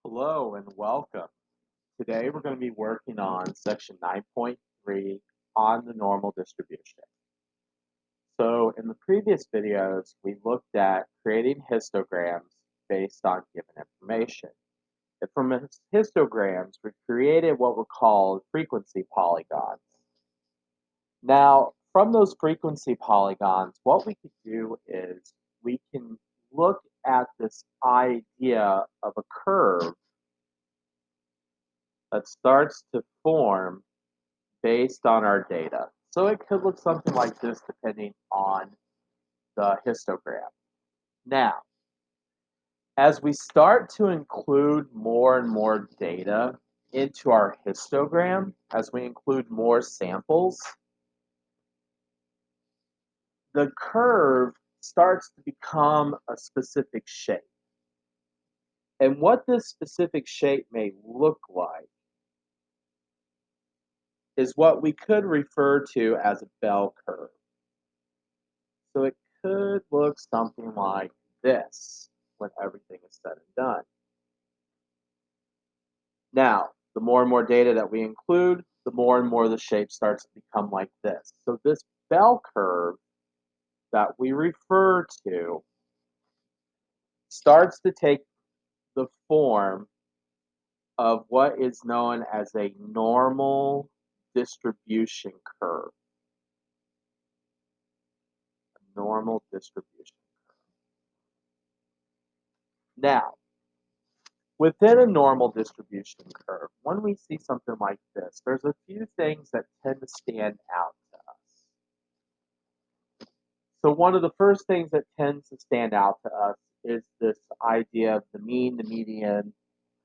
Hello and welcome. Today we're going to be working on section 9.3 on the normal distribution. So in the previous videos, we looked at creating histograms based on given information. And from histograms, we created what were called frequency polygons. Now, from those frequency polygons, what we could do is we can look at this idea of a curve that starts to form based on our data. So it could look something like this depending on the histogram. Now, as we start to include more and more data into our histogram, as we include more samples, the curve starts to become a specific shape. And what this specific shape may look like is what we could refer to as a bell curve. So it could look something like this when everything is said and done. Now, the more and more data that we include, the more and more the shape starts to become like this. So this bell curve that we refer to starts to take the form of what is known as a normal distribution curve. A normal distribution curve. Now, within a normal distribution curve, when we see something like this, there's a few things that tend to stand out to us. So one of the first things that tends to stand out to us is this idea of the mean, the median,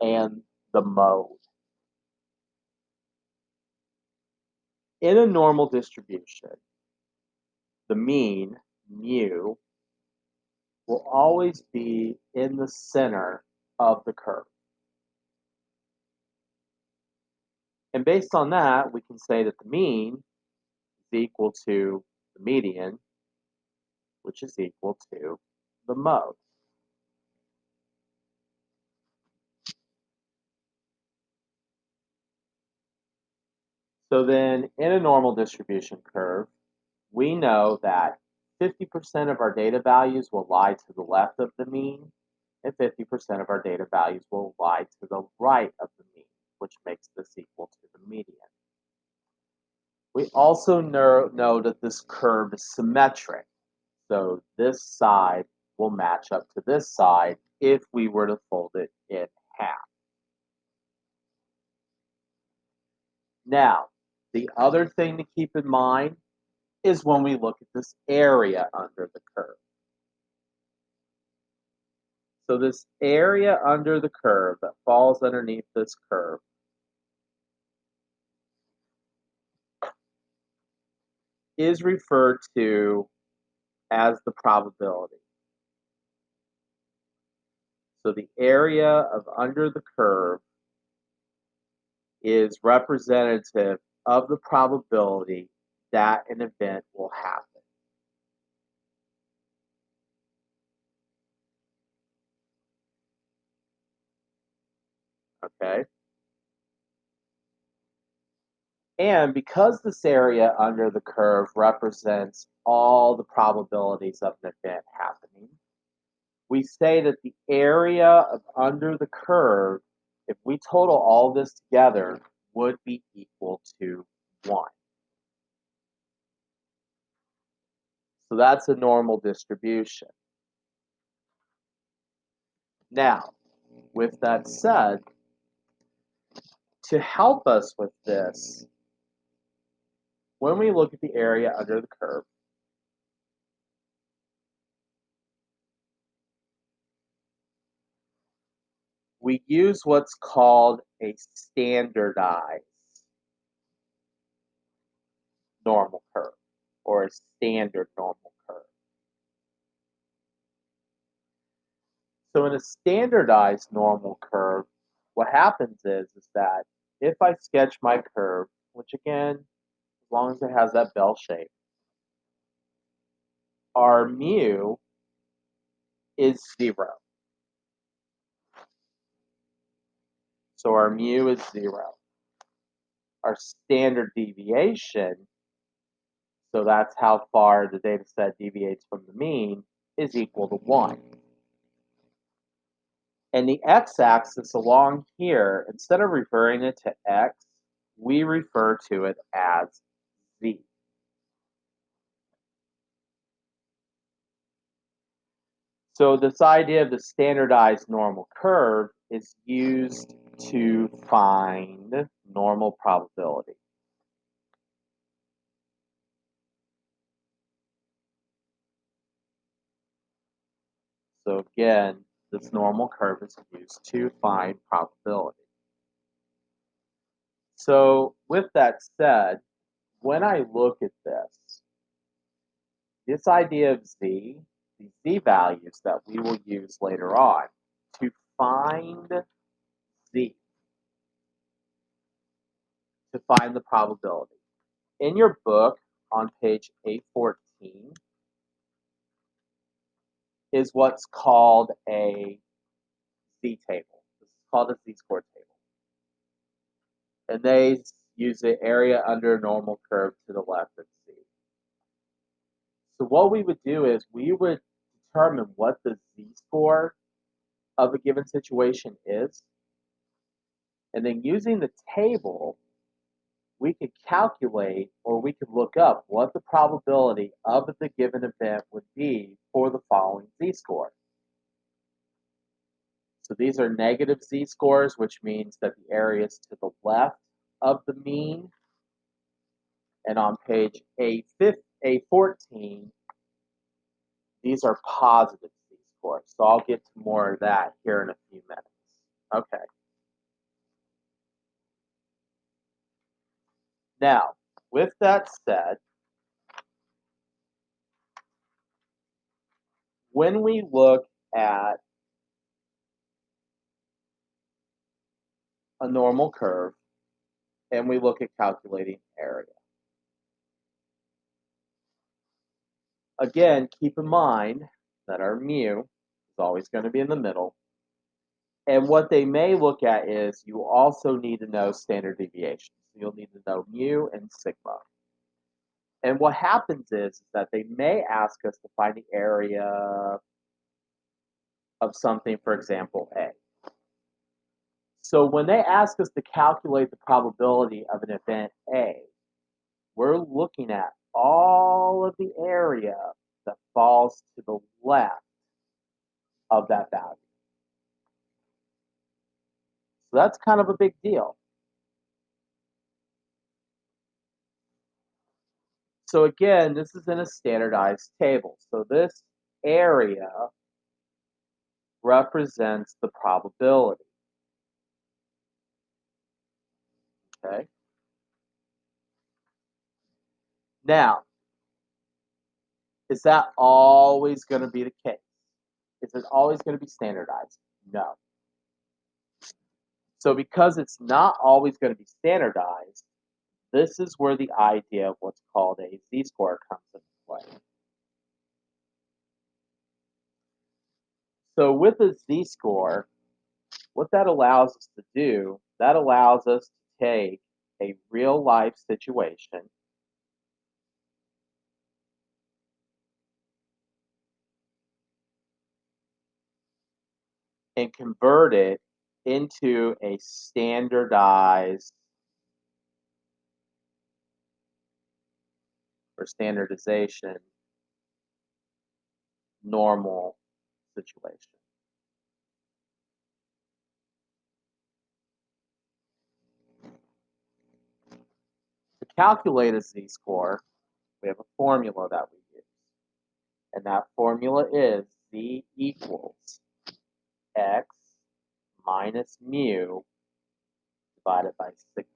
and the mode. In a normal distribution, the mean, mu, will always be in the center of the curve. And based on that, we can say that the mean is equal to the median, which is equal to the mode. So then in a normal distribution curve, we know that 50% of our data values will lie to the left of the mean, and 50% of our data values will lie to the right of the mean, which makes this equal to the median. We also know that this curve is symmetric. So this side will match up to this side if we were to fold it in half. Now, the other thing to keep in mind is when we look at this area under the curve. So this area under the curve that falls underneath this curve is referred to as the probability. So the area of under the curve is representative of the probability that an event will happen. Okay? And because this area under the curve represents all the probabilities of an event happening, we say that the area of under the curve, if we total all this together, would be equal to 1. So that's a normal distribution. Now, with that said, to help us with this, when we look at the area under the curve, we use what's called a standardized normal curve, or a standard normal curve. So in a standardized normal curve, what happens is that if I sketch my curve, which again, as long as it has that bell shape, our mu is 0. So our mu is 0. Our standard deviation, so that's how far the data set deviates from the mean, is equal to 1. And the x-axis along here, instead of referring it to x, we refer to it as z. So this idea of the standardized normal curve is used to find normal probability. So again, this normal curve is used to find probability. So with that said, when I look at this idea of z, the z values that we will use later on to find z, to find the probability. In your book on page 814 is what's called a z-table. This is called a z-score table. And they use the area under normal curve to the left of z. So what we would do is we would determine what the z-score of a given situation is, and then using the table, we could calculate or we could look up what the probability of the given event would be for the following z-score. So these are negative z-scores, which means that the area is to the left of the mean. And on page A14, these are positive z-scores. So I'll get to more of that here in a few minutes. Okay. Now, with that said, when we look at a normal curve and we look at calculating area, again, keep in mind that our mu is always going to be in the middle. And what they may look at is you also need to know standard deviation. So you'll need to know mu and sigma. And what happens is that they may ask us to find the area of something, for example, A. So when they ask us to calculate the probability of an event A, we're looking at all of the area that falls to the left of that value. So that's kind of a big deal. So again, this is in a standardized table. So this area represents the probability. Okay. Now, is that always going to be the case? Is it always going to be standardized? No. So because it's not always going to be standardized, this is where the idea of what's called a z-score comes into play. So with a z-score, what that allows us to do, that allows us to take a real life situation and convert it into a standardized or standardization normal situation. To calculate a z-score, we have a formula that we use. And that formula is z equals x minus mu divided by sigma.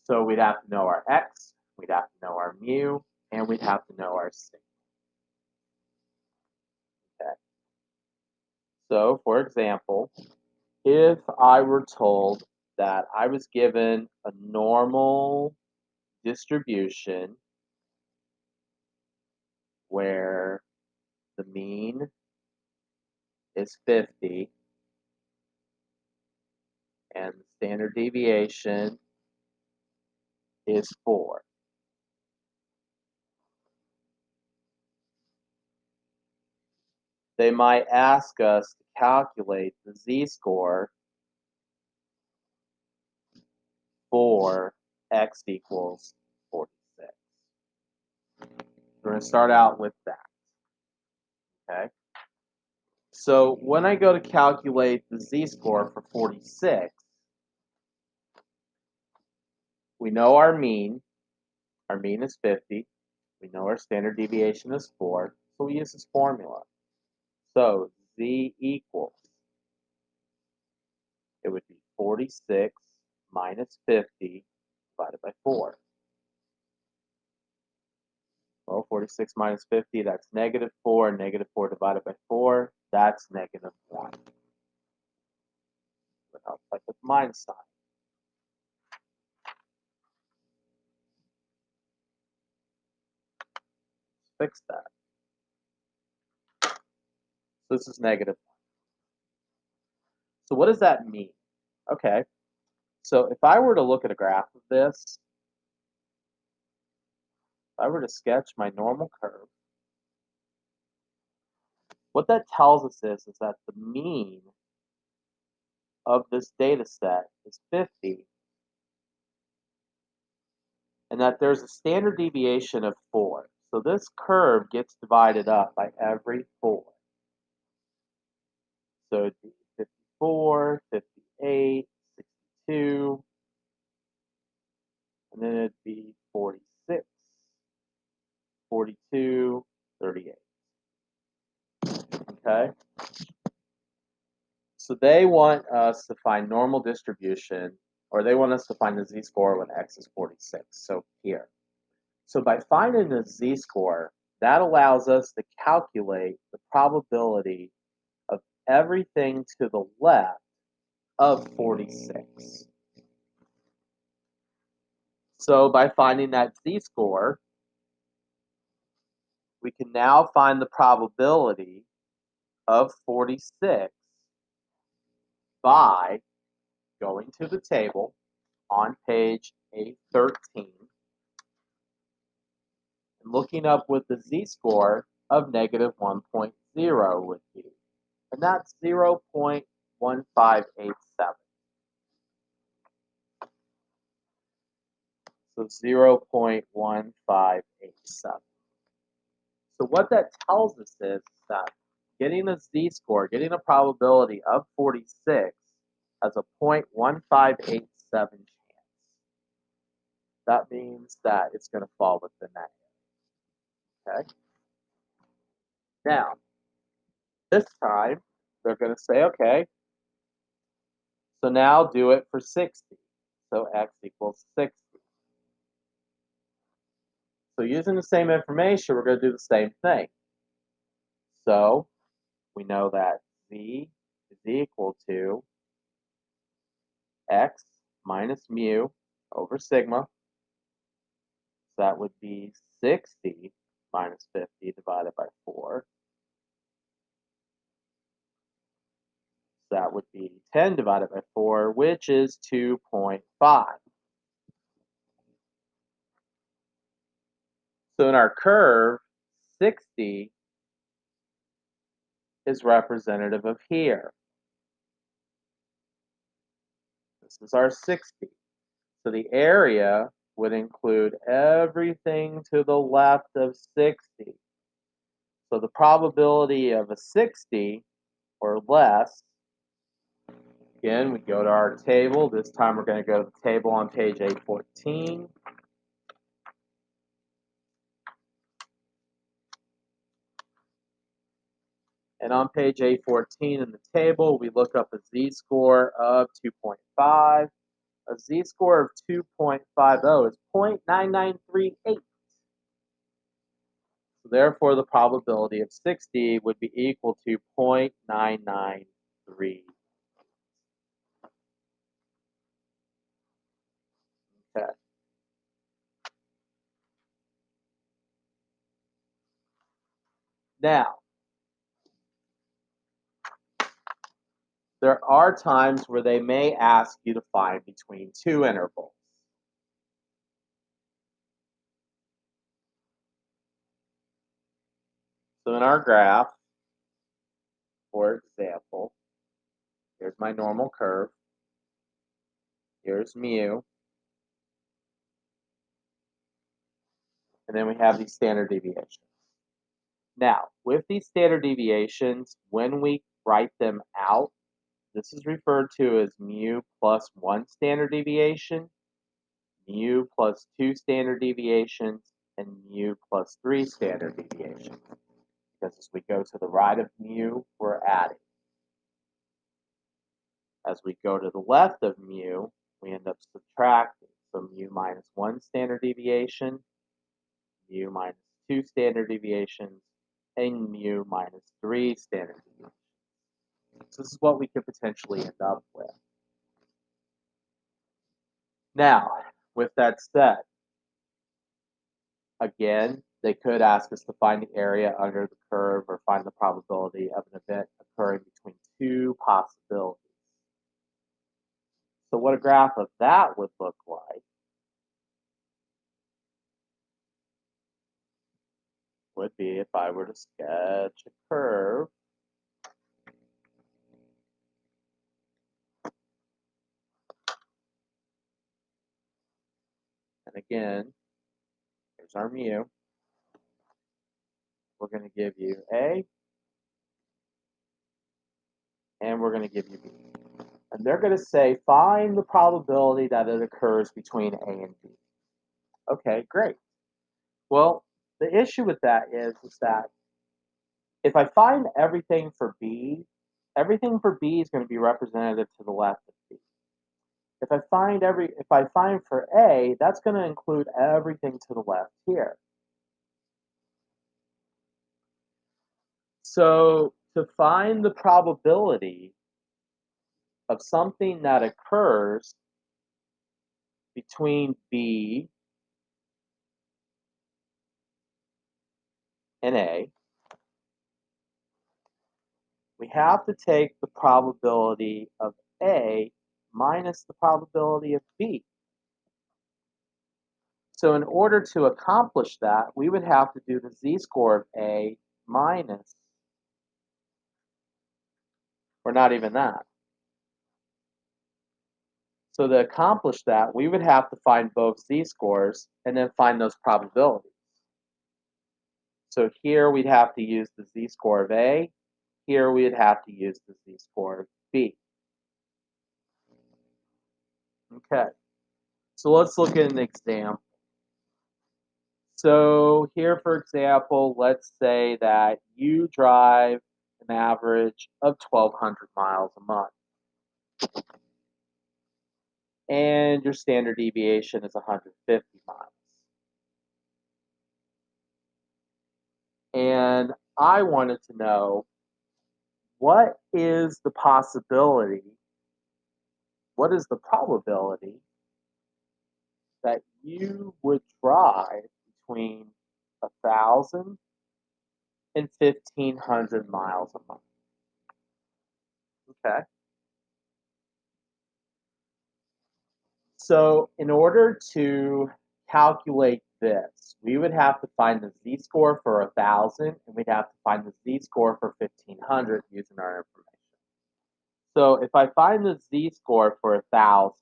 So we'd have to know our x, we'd have to know our mu, and we'd have to know our sigma. Okay. So for example, if I were told that I was given a normal distribution where the mean is 50, and the standard deviation is 4. They might ask us to calculate the z-score for x equals 46. We're going to start out with that, okay? So when I go to calculate the z-score for 46, we know our mean. Our mean is 50. We know our standard deviation is 4, so we use this formula. So z equals, it would be 46 minus 50 divided by 4. Well, 46 minus 50, that's negative 4. Negative 4 divided by 4, that's negative 1. But I'll type with minus sign. Fix that. So this is negative 1. So what does that mean? Okay, so if I were to look at a graph of this, if I were to sketch my normal curve, what that tells us is that the mean of this data set is 50, and that there's a standard deviation of 4. So this curve gets divided up by every 4. So it'd be 54, 58, 62, and then it'd be 46, 42, 38. Okay? So they want us to find normal distribution, or they want us to find the z-score when x is 46. So here. So by finding the z-score, that allows us to calculate the probability of everything to the left of 46. So by finding that z-score, we can now find the probability of 46 by going to the table on page A13 and looking up what the z-score of negative 1.0 would be. And that's 0.1587. So 0.1587. So what that tells us is that getting a z-score, getting a probability of 46 has a 0.1587 chance. That means that it's going to fall within that area. Okay? Now, this time, they're going to say, okay, so now do it for 60. So x equals 60. So using the same information, we're going to do the same thing. So we know that z is equal to x minus mu over sigma. So that would be 60 minus 50 divided by 4. So that would be 10 divided by 4, which is 2.5. So in our curve, 60 is representative of here. This is our 60. So the area would include everything to the left of 60. So the probability of a 60 or less, again, we go to our table. This time we're going to go to the table on page A14. And on page A14 in the table, we look up a z-score of 2.5. A z-score of 2.50 is 0.9938. So therefore, the probability of 60 would be equal to 0.993. Okay. Now, there are times where they may ask you to find between two intervals. So in our graph, for example, here's my normal curve, here's mu, and then we have these standard deviations. Now, with these standard deviations, when we write them out, this is referred to as mu plus 1 standard deviation, mu plus 2 standard deviations, and mu plus 3 standard deviations. Because as we go to the right of mu, we're adding. As we go to the left of mu, we end up subtracting. So mu minus 1 standard deviation, mu minus 2 standard deviations, and mu minus 3 standard deviations. So this is what we could potentially end up with. Now, with that said, again, they could ask us to find the area under the curve or find the probability of an event occurring between two possibilities. So what a graph of that would look like would be if I were to sketch a curve. And again, here's our mu. We're going to give you A, and we're going to give you B. And they're going to say, find the probability that it occurs between A and B. Okay, great. Well, the issue with that is that if I find everything for B is going to be representative to the left of B. If I find for A, that's going to include everything to the left here. So to find the probability of something that occurs between B and A, we have to take the probability of A minus the probability of B. So in order to accomplish that, we would have to do the z-score of A minus, or not even that. So to accomplish that, we would have to find both z-scores and then find those probabilities. So here we'd have to use the z-score of A. Here we'd have to use the z-score of B. Okay, so let's look at an example. So here, for example, let's say that you drive an average of 1,200 miles a month. And your standard deviation is 150 miles. And I wanted to know, what is the probability that you would drive between 1,000 and 1,500 miles a month? Okay. So in order to calculate this, we would have to find the z-score for 1,000, and we'd have to find the z-score for 1,500 using our information. So if I find the z-score for 1,000,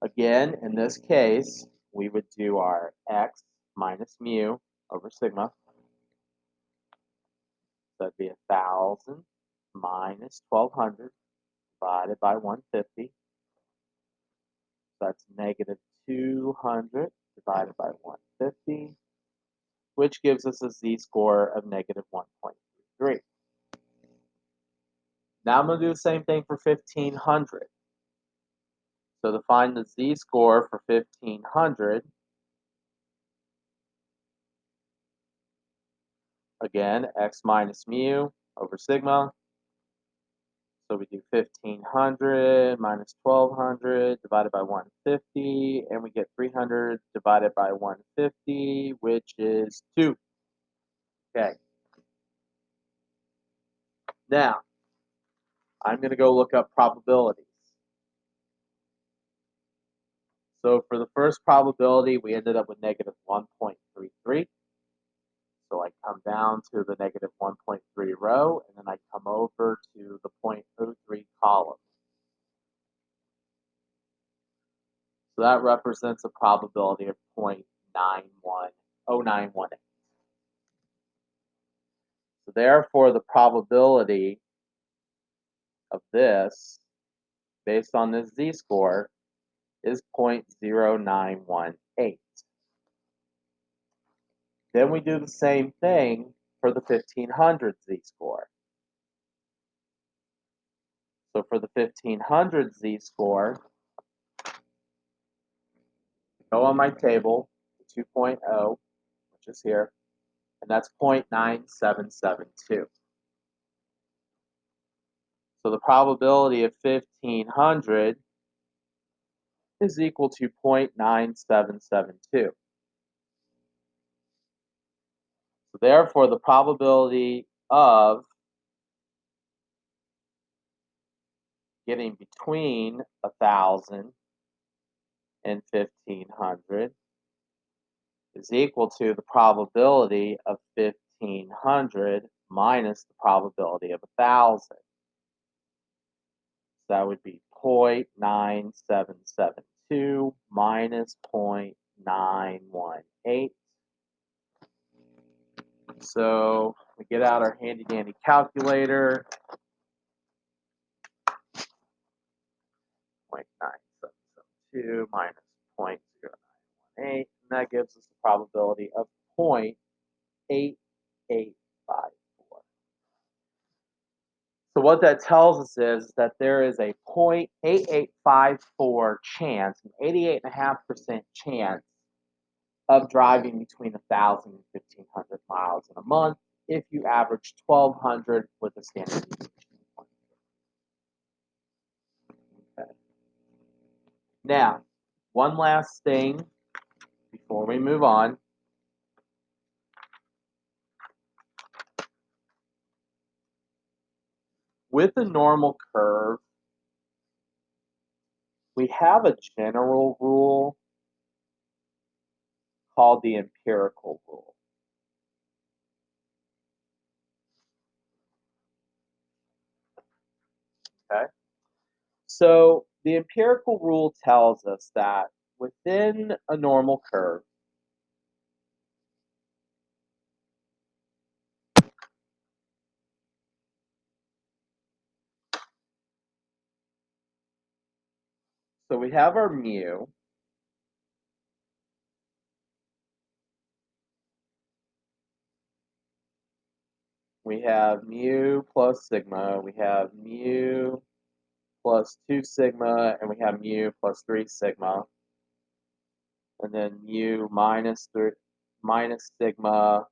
again, in this case, we would do our x minus mu over sigma. So that'd be 1,000 minus 1,200 divided by 150. So that's negative 200 divided by 150, which gives us a z-score of negative 1.33. Now I'm going to do the same thing for 1,500. So to find the z-score for 1,500, again, x minus mu over sigma. So we do 1,500 minus 1,200 divided by 150, and we get 300 divided by 150, which is 2. Okay. Now, I'm going to go look up probabilities. So for the first probability, we ended up with negative 1.33. So I come down to the negative 1.3 row, and then I come over to the 0.03 column. So that represents a probability of 0.0918. So therefore, the probability of this, based on this z-score, is 0.0918. Then we do the same thing for the 1500 z-score. So for the 1500 z-score, go on my table, 2.0, which is here, and that's 0.9772. So the probability of 1500 is equal to 0.9772. So therefore, the probability of getting between 1,000 and 1,500 is equal to the probability of 1,500 minus the probability of 1,000. So that would be 0.9772 minus 0.918. So we get out our handy dandy calculator. 0.9772 minus 0.0918, and that gives us a probability of 0.8854. So what that tells us is that there is a 0.8854 chance, an 88.5% chance of driving between 1,000 and 1,500 miles in a month if you average 1,200 with a standard deviation. Okay. Now, one last thing before we move on. With a normal curve, we have a general rule called the empirical rule. Okay? So the empirical rule tells us that within a normal curve, so we have our mu, we have mu plus sigma, we have mu plus 2 sigma, and we have mu plus 3 sigma, and then mu minus sigma,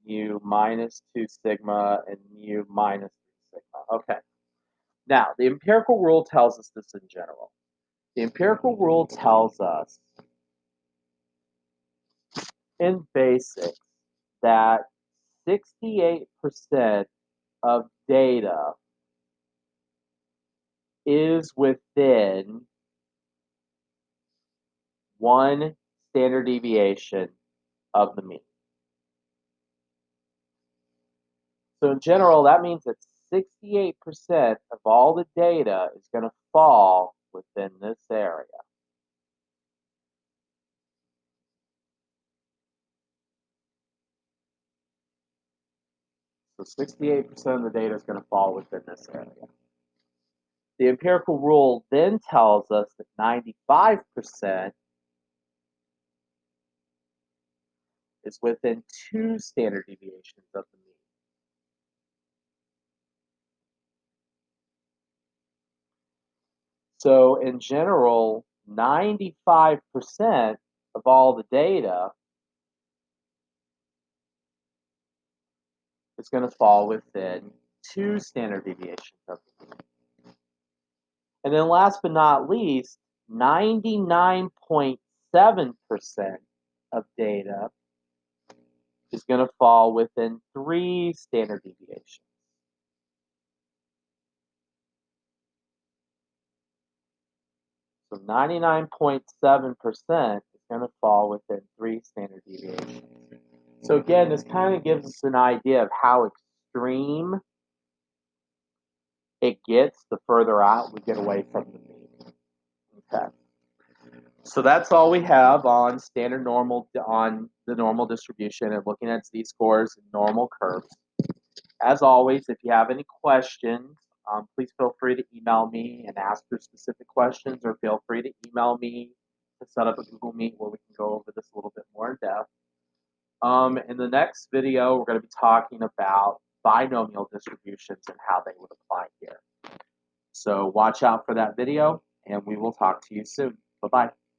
mu minus 2 sigma, and mu minus 3 sigma. Okay. Now, the empirical rule tells us this in general. The empirical rule tells us in basics that 68% of data is within one standard deviation of the mean. So in general, that means that 68% of all the data is going to fall within this area. So 68% of the data is going to fall within this area. The empirical rule then tells us that 95% is within 2 standard deviations of the mean. So in general, 95% of all the data is going to fall within 2 standard deviations of the mean. And then last but not least, 99.7% of data is going to fall within 3 standard deviations. 99.7% is going to fall within 3 standard deviations. So again, this kind of gives us an idea of how extreme it gets the further out we get away from the mean. Okay. So that's all we have on standard normal, on the normal distribution and looking at z-scores and normal curves. As always, if you have any questions, please feel free to email me and ask your specific questions, or feel free to email me to set up a Google Meet where we can go over this a little bit more in depth. In the next video, we're going to be talking about binomial distributions and how they would apply here. So watch out for that video, and we will talk to you soon. Bye-bye.